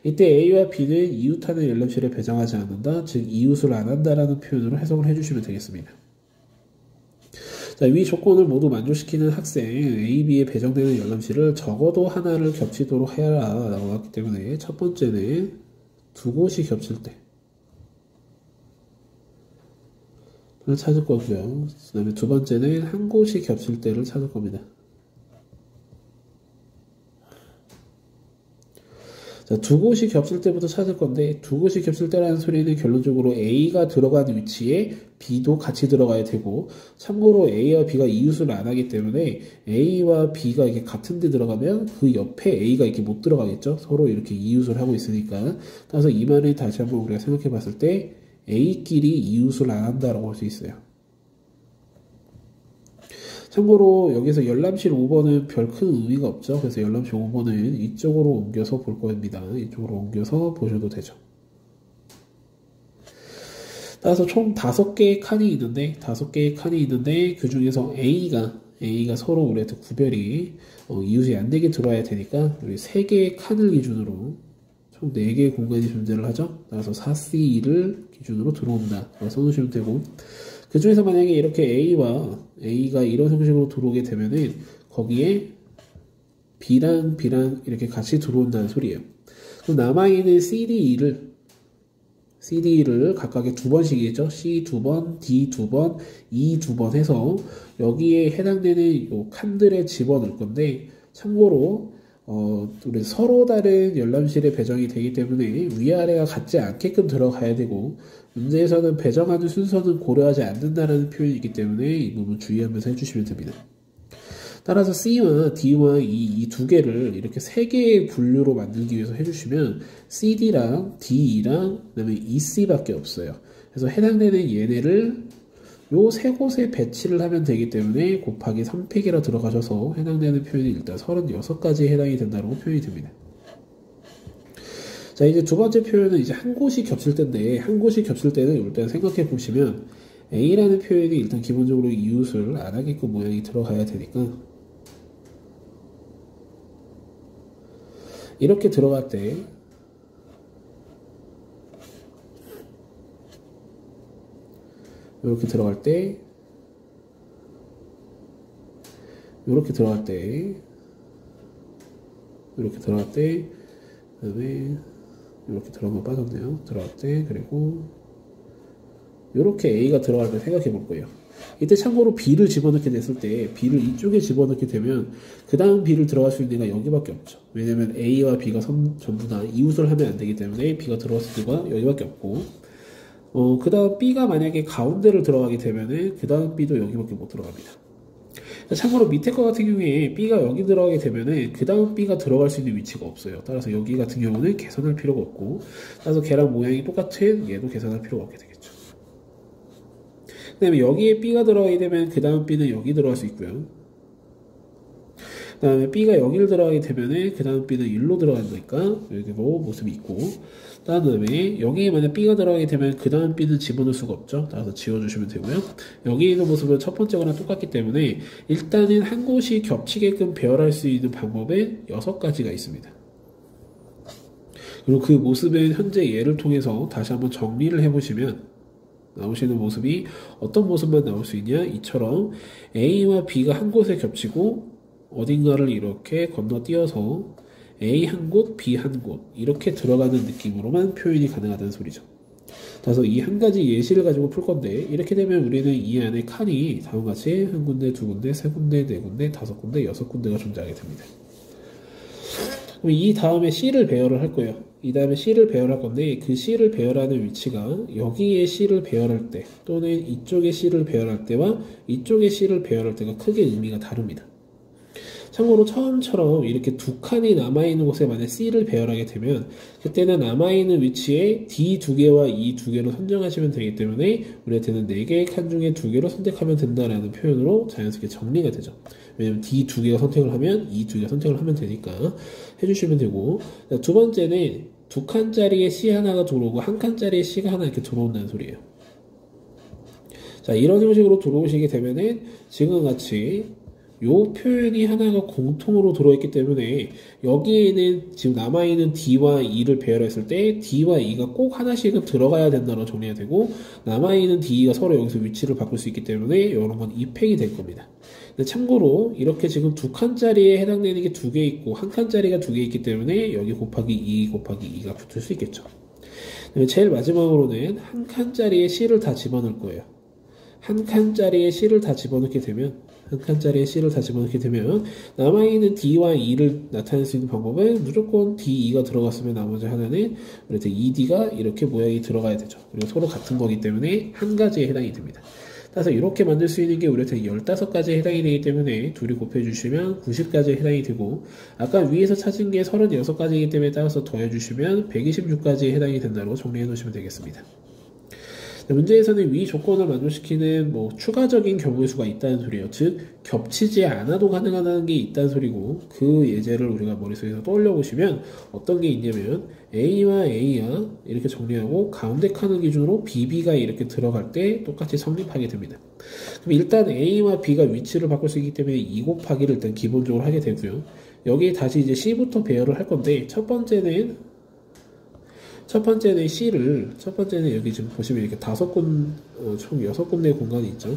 이때 A와 B는 이웃하는 열람실에 배정하지 않는다, 즉 이웃을 안 한다라는 표현으로 해석을 해주시면 되겠습니다. 자, 위 조건을 모두 만족시키는 학생 A, B에 배정되는 열람실을 적어도 하나를 겹치도록 해야 라고 나왔기 때문에 첫 번째는 2곳이 겹칠 때를 찾을 거고요. 그 다음에 두 번째는 한 곳이 겹칠 때를 찾을 겁니다. 자, 2곳이 겹칠 때부터 찾을 건데 2곳이 겹칠 때라는 소리는 결론적으로 A가 들어간 위치에 B도 같이 들어가야 되고 참고로 A와 B가 이웃을 안 하기 때문에 A와 B가 이렇게 같은 데 들어가면 그 옆에 A가 이렇게 못 들어가겠죠. 서로 이렇게 이웃을 하고 있으니까. 따라서 이 말을 다시 한번 우리가 생각해 봤을 때 A끼리 이웃을 안 한다라고 할 수 있어요. 참고로 여기서 열람실 5번은 별 큰 의미가 없죠. 그래서 열람실 5번은 이쪽으로 옮겨서 볼 겁니다. 이쪽으로 옮겨서 보셔도 되죠. 따라서 총 5개의 칸이 있는데 그 중에서 A가 서로 우리한테 구별이 이웃이 안 되게 들어와야 되니까 우리 3개의 칸을 기준으로 총 4개의 공간이 존재를 하죠. 따라서 4C를 기준으로 들어온다. 써놓으시면 되고 그 중에서 만약에 이렇게 A가 이런 형식으로 들어오게 되면은 거기에 B랑 이렇게 같이 들어온다는 소리예요. 그럼 남아있는 CD를 각각의 2번씩이겠죠. C 2번, D 2번, E 2번 해서 여기에 해당되는 요 칸들에 집어넣을 건데 참고로 우리 서로 다른 열람실에 배정이 되기 때문에 위아래가 같지 않게끔 들어가야 되고 문제에서는 배정하는 순서는 고려하지 않는다는 표현이기 때문에 이 부분 주의하면서 해주시면 됩니다. 따라서 C와 D와 이 2개를 이렇게 3개의 분류로 만들기 위해서 해주시면 CD랑 D랑 그 다음에 EC밖에 없어요. 그래서 해당되는 얘네를 요 3곳에 배치를 하면 되기 때문에 곱하기 3팩이라 들어가셔서 해당되는 표현이 일단 36가지에 해당이 된다고 표현이 됩니다. 자, 이제 두 번째 표현은 이제 한 곳이 겹칠 때인데 한 곳이 겹칠 때는 일단 생각해 보시면 A라는 표현이 일단 기본적으로 이웃을 안 하게끔 모양이 들어가야 되니까 이렇게 들어갈 때 이렇게 들어갈 때 그 다음에 이렇게 들어가면 빠졌네요. 들어갈 때 그리고 이렇게 A가 들어갈 때 생각해 볼 거예요. 이때 참고로 B를 집어넣게 됐을 때 B를 이쪽에 집어넣게 되면 그 다음 B를 들어갈 수 있는 데가 여기밖에 없죠. 왜냐면 A와 B가 전부 다 이웃을 하면 안 되기 때문에 B가 들어갔을 때가 여기밖에 없고 그 다음 B가 만약에 가운데를 들어가게 되면은 그 다음 B도 여기밖에 못 들어갑니다. 참고로 밑에 거 같은 경우에 B가 여기 들어가게 되면은 그 다음 B가 들어갈 수 있는 위치가 없어요. 따라서 여기 같은 경우는 계산할 필요가 없고 따라서 걔랑 모양이 똑같은 얘도 계산할 필요가 없게 되겠죠. 그 다음에 여기에 B가 들어가게 되면 그 다음 B는 여기 들어갈 수 있고요. 그 다음에 B가 여기를 들어가게 되면은 그 다음 B는 1로 들어가니까 여기도 모습이 있고 그 다음에 여기에 만약 B가 들어가게 되면 그 다음 B는 집어넣을 수가 없죠. 따라서 지워주시면 되고요. 여기 있는 모습은 첫 번째 거랑 똑같기 때문에 일단은 한 곳이 겹치게끔 배열할 수 있는 방법은 6가지가 있습니다. 그리고 그 모습은 현재 예를 통해서 다시 한번 정리를 해보시면 나오시는 모습이 어떤 모습만 나올 수 있냐? 이처럼 A와 B가 한 곳에 겹치고 어딘가를 이렇게 건너뛰어서 A 한 곳, B 한 곳 이렇게 들어가는 느낌으로만 표현이 가능하다는 소리죠. 그래서 이 한 가지 예시를 가지고 풀 건데 이렇게 되면 우리는 이 안에 칸이 다음과 같이 한 군데, 두 군데, 세 군데, 네 군데, 다섯 군데, 여섯 군데가 존재하게 됩니다. 그럼 이 다음에 C를 배열을 할 거예요. 이 다음에 C를 배열할 건데 그 C를 배열하는 위치가 여기에 C를 배열할 때 또는 이쪽에 C를 배열할 때와 이쪽에 C를 배열할 때가 크게 의미가 다릅니다. 참고로 처음처럼 이렇게 두 칸이 남아있는 곳에 만약 C를 배열하게 되면 그때는 남아있는 위치에 D 두 개와 E 두 개로 선정하시면 되기 때문에 우리한테는 4개의 칸 중에 2개로 선택하면 된다라는 표현으로 자연스럽게 정리가 되죠. 왜냐면 D 두 개가 선택을 하면 E 두 개가 선택을 하면 되니까 해주시면 되고, 두 번째는 두 칸짜리에 C 하나가 들어오고 한 칸짜리에 C가 하나 이렇게 들어온다는 소리예요. 자, 이런 형식으로 들어오시게 되면은 지금과 같이 요 표현이 하나가 공통으로 들어있기 때문에 여기에는 지금 남아있는 D와 E를 배열했을 때 D와 E가 꼭 하나씩은 들어가야 된다고 정리가 되고, 남아있는 D가 서로 여기서 위치를 바꿀 수 있기 때문에 이런 건 입행이 될 겁니다. 근데 참고로 이렇게 지금 두 칸짜리에 해당되는 게 2개 있고 한 칸짜리가 2개 있기 때문에 여기 곱하기 2 곱하기 2가 붙을 수 있겠죠. 제일 마지막으로는 한 칸짜리에 C를 다 집어넣을 거예요. 한 칸짜리에 C를 다 집어넣게 되면 남아있는 D와 E를 나타낼 수 있는 방법은 무조건 D, E가 들어갔으면 나머지 하나는 우리한테 ED가 이렇게 모양이 들어가야 되죠. 그리고 서로 같은 거기 때문에 한 가지에 해당이 됩니다. 따라서 이렇게 만들 수 있는 게 우리한테 15가지에 해당이 되기 때문에 둘이 곱해주시면 90가지에 해당이 되고, 아까 위에서 찾은 게 36가지이기 때문에 따라서 더해주시면 126가지에 해당이 된다고 정리해 놓으시면 되겠습니다. 문제에서는 위 조건을 만족시키는 추가적인 경우의 수가 있다는 소리예요. 즉 겹치지 않아도 가능하다는 게 있다는 소리고, 그 예제를 우리가 머릿속에서 떠올려 보시면 어떤 게 있냐면 A와 A야 이렇게 정리하고 가운데 칸을 기준으로 BB가 이렇게 들어갈 때 똑같이 성립하게 됩니다. 그럼 일단 A와 B가 위치를 바꿀 수 있기 때문에 2 곱하기를 일단 기본적으로 하게 되고요. 여기에 다시 이제 C부터 배열을 할 건데 첫 번째는 여기 지금 보시면 이렇게 총 6군데의 공간이 있죠.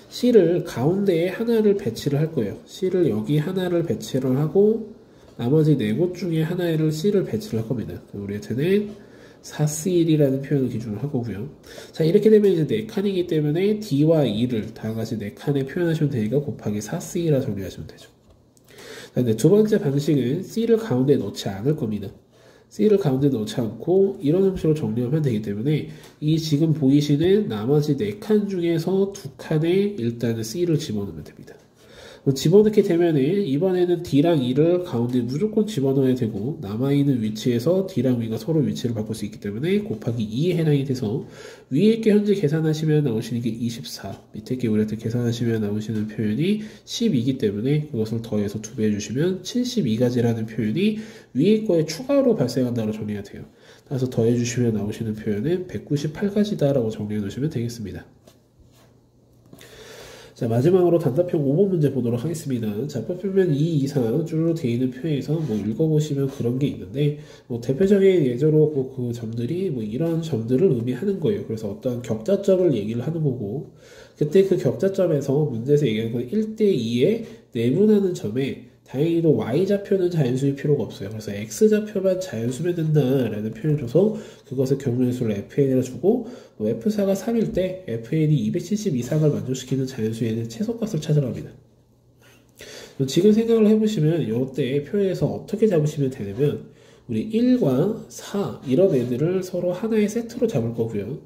C를 가운데에 하나를 배치를 할 거예요. C를 여기 하나를 배치를 하고 나머지 4곳 중에 하나를 C를 배치를 할 겁니다. 우리한테는 4C1이라는 표현을 기준으로 할 거고요. 자, 이렇게 되면 이제 4칸이기 때문에 D와 E를 다같이 4칸에 표현하시면 되니까 곱하기 4C라 정리하시면 되죠. 근데 두 번째 방식은 C를 가운데 넣지 않을 겁니다. C를 가운데 넣지 않고 이런 형식으로 정리하면 되기 때문에 이 지금 보이시는 나머지 4칸 중에서 2칸에 일단은 C를 집어넣으면 됩니다. 집어넣게 되면은 이번에는 D랑 E를 가운데 무조건 집어넣어야 되고, 남아있는 위치에서 D랑 E가 서로 위치를 바꿀 수 있기 때문에 곱하기 2에 해당이 돼서 위에 게 현재 계산하시면 나오시는 게 24, 밑에 게 우리한테 계산하시면 나오시는 표현이 10이기 때문에 그것을 더해서 2배 해주시면 72가지라는 표현이 위에 거에 추가로 발생한다고 정리가 돼요. 따라서 더해주시면 나오시는 표현은 198가지다라고 정리해 놓으시면 되겠습니다. 자, 마지막으로 단답형 5번 문제 보도록 하겠습니다. 자, 표면 2 이상 줄로 되어 있는 표에서 읽어보시면 그런 게 있는데, 대표적인 예제로 그 점들이 이런 점들을 의미하는 거예요. 그래서 어떤 격자점을 얘기를 하는 거고, 그때 그 격자점에서 문제에서 얘기하는 건 1대2에 내분하는 점에 다행히도 Y좌표는 자연수일 필요가 없어요. 그래서 X좌표만 자연수면 된다라는 표현을 줘서 그것을 경우의 FN이라 주고, F4가 3일 때 FN이 270 이상을 만족시키는 자연수에는 최소값을 찾으랍니다. 지금 생각을 해보시면 이때 표현에서 어떻게 잡으시면 되냐면 우리 1과 4 이런 애들을 서로 하나의 세트로 잡을 거고요.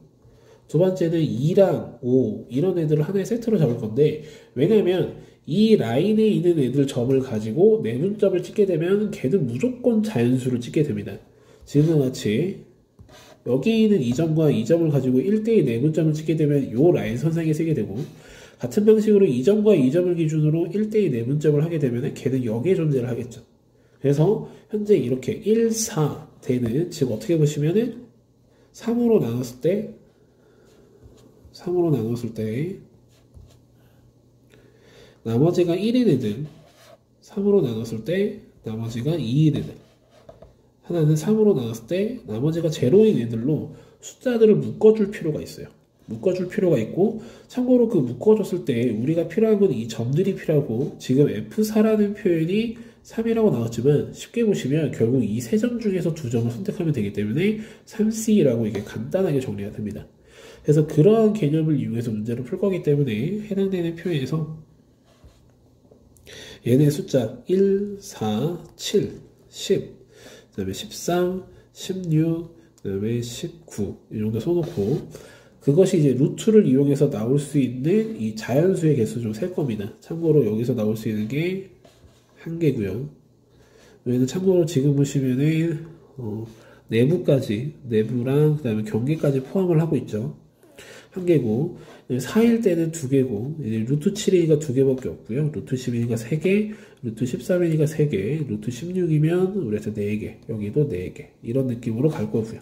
두 번째는 2랑 5 이런 애들을 하나의 세트로 잡을 건데, 왜냐면 이 라인에 있는 애들 점을 가지고 내분점을 찍게 되면 걔는 무조건 자연수를 찍게 됩니다. 지금과 같이 여기 있는 이 점과 이 점을 가지고 1대2 내분점을 찍게 되면 이 라인 선상에 쓰게 되고, 같은 방식으로 이 점과 이 점을 기준으로 1대2 내분점을 하게 되면 걔는 여기에 존재를 하겠죠. 그래서 현재 이렇게 1, 4 되는, 즉 어떻게 보시면은 3으로 나눴을 때 나머지가 1인 애들, 3으로 나눴을 때 나머지가 2인 애들, 하나는 3으로 나눴을 때 나머지가 제로인 애들로 숫자들을 묶어줄 필요가 있어요. 묶어줄 필요가 있고, 참고로 그 묶어줬을 때 우리가 필요한 건 이 점들이 필요하고, 지금 F4라는 표현이 3이라고 나왔지만 쉽게 보시면 결국 이 세 점 중에서 두 점을 선택하면 되기 때문에 3C라고 이게 간단하게 정리가 됩니다. 그래서 그러한 개념을 이용해서 문제를 풀 거기 때문에 해당되는 표현에서 얘네 숫자 1, 4, 7, 10, 그 다음에 13, 16, 그 다음에 19 이 정도 써놓고 그것이 이제 루트를 이용해서 나올 수 있는 이 자연수의 개수 좀 셀 겁니다. 참고로 여기서 나올 수 있는 게 1개고요. 여기는 참고로 지금 보시면은 내부랑 그 다음에 경계까지 포함을 하고 있죠. 1개고 4일 때는 2개고 이제 루트 7이니까 2개밖에 없고요. 루트 10이니까 3개, 루트 13이니까 3개, 루트 16이면 우리한테 4개, 여기도 4개 이런 느낌으로 갈 거고요.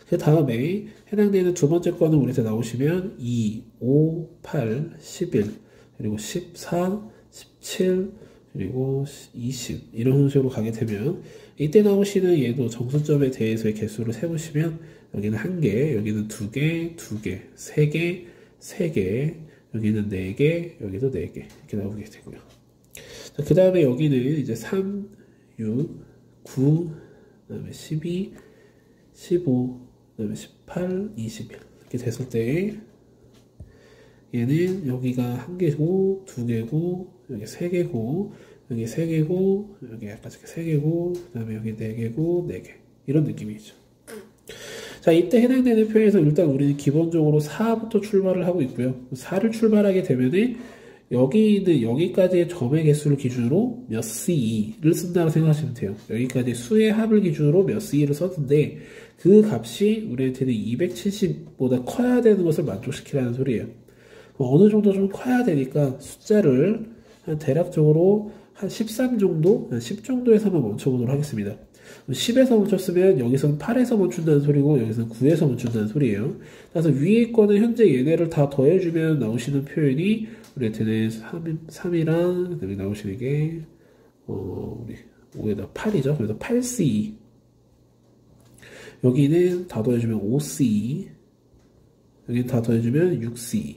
그 다음에 해당되는 두 번째 거는 우리한테 나오시면 2, 5, 8, 11 그리고 14, 17 그리고 20 이런 형식으로 가게 되면 이때 나오시는 얘도 정수점에 대해서의 개수를 세보시면 여기는 1개, 여기는 2개, 2개, 3개, 3개, 여기는 4개, 여기도 4개 이렇게 나오게 되고요. 그 다음에 여기는 이제 3, 6, 9, 그 다음에 12, 15, 그 다음에 18, 21 이렇게 됐을 때 얘는 여기가 1개고 2개고 여기 3개고 여기 3개고 여기 약간 3개고 그 다음에 여기 4개고 4개 이런 느낌이죠. 자, 이때 해당되는 표현에서 일단 우리는 기본적으로 4부터 출발을 하고 있고요. 4를 출발하게 되면은 여기는 여기까지의 점의 개수를 기준으로 몇 C를 쓴다고 생각하시면 돼요. 여기까지 수의 합을 기준으로 몇 C를 썼는데 그 값이 우리한테는 270보다 커야 되는 것을 만족시키라는 소리예요. 어느 정도 좀 커야 되니까 숫자를 한 대략적으로 한 13 정도, 한 10 정도에서만 멈춰보도록 하겠습니다. 10에서 멈췄으면 여기서는 8에서 멈춘다는 소리고 여기서는 9에서 멈춘다는 소리예요. 그래서 위에 거는 현재 얘네를 다 더해주면 나오시는 표현이 우리한테는 3이랑 그다음에 나오시는 게 우리 5에다 8이죠. 그래서 8C 여기는 다 더해주면 5C 여기는 다 더해주면 6C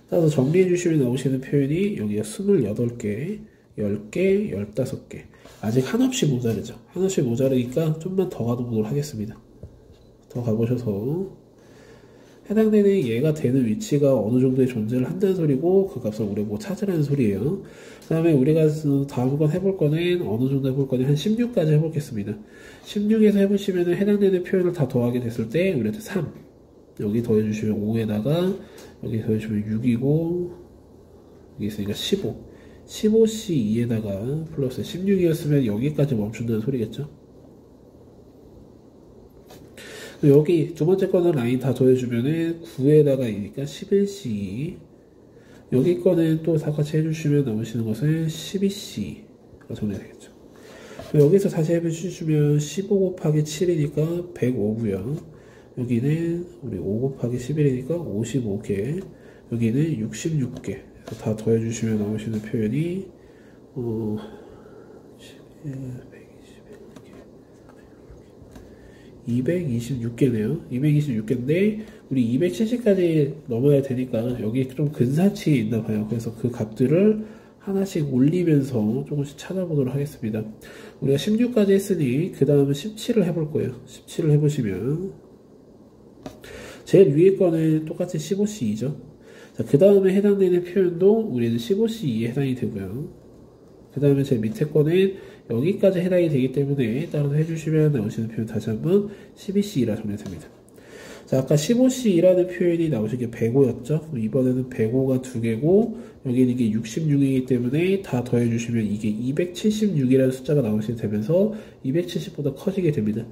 따라서 정리해주시면 나오시는 표현이 여기가 28개 10개, 15개 아직 한없이 모자르죠. 한없이 모자르니까 좀만 더 가보도록 하겠습니다. 더 가보셔서 해당되는 얘가 되는 위치가 어느 정도의 존재를 한다는 소리고 그 값을 우리가 뭐 찾으라는 소리예요. 그 다음에 우리가 다음 건 해볼 거는 어느 정도 해볼 거는 한 16까지 해보겠습니다. 16에서 해보시면 해당되는 표현을 다 더하게 됐을 때 우리한테 3 여기 더해주시면 5에다가 여기 더해주시면 6이고 여기 있으니까 15 15C2에다가 플러스 16이었으면 여기까지 멈춘다는 소리겠죠. 여기 두 번째 거는 라인 다 더해주면은 9에다가 이니까 11C 여기 거는 또 다 같이 해주시면 나오시는 것은 12C가 정리가 되겠죠. 여기서 다시 해주시면 15 곱하기 7이니까 105고요. 여기는 우리 5 곱하기 11이니까 55개 여기는 66개 다 더해주시면 나오시는 표현이 226개네요. 226개인데 우리 270까지 넘어야 되니까 여기 좀 근사치 있나 봐요. 그래서 그 값들을 하나씩 올리면서 조금씩 찾아보도록 하겠습니다. 우리가 16까지 했으니 그 다음은 17을 해볼 거예요. 17을 해보시면 제일 위에 거는 똑같이 15C이죠. 자, 그 다음에 해당되는 표현도 우리는 15C2에 해당이 되고요. 그 다음에 제 밑에 거는 여기까지 해당이 되기 때문에 따라서 해주시면 나오시는 표현 다시 한번 12C2라 정리됩니다. 자, 아까 15C2라는 표현이 나오신 게 105였죠? 이번에는 105가 2개고 여기는 이게 66이기 때문에 다 더해주시면 이게 276이라는 숫자가 나오시게 되면서 270보다 커지게 됩니다.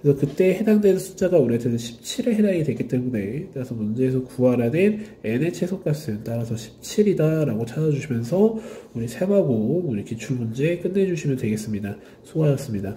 그래서 그때 해당되는 숫자가 우리한테는 17에 해당이 되기 때문에 따라서 문제에서 구하라는 n의 최소값은 따라서 17이다 라고 찾아주시면서 우리 셈하고 우리 기출문제 끝내주시면 되겠습니다. 수고하셨습니다.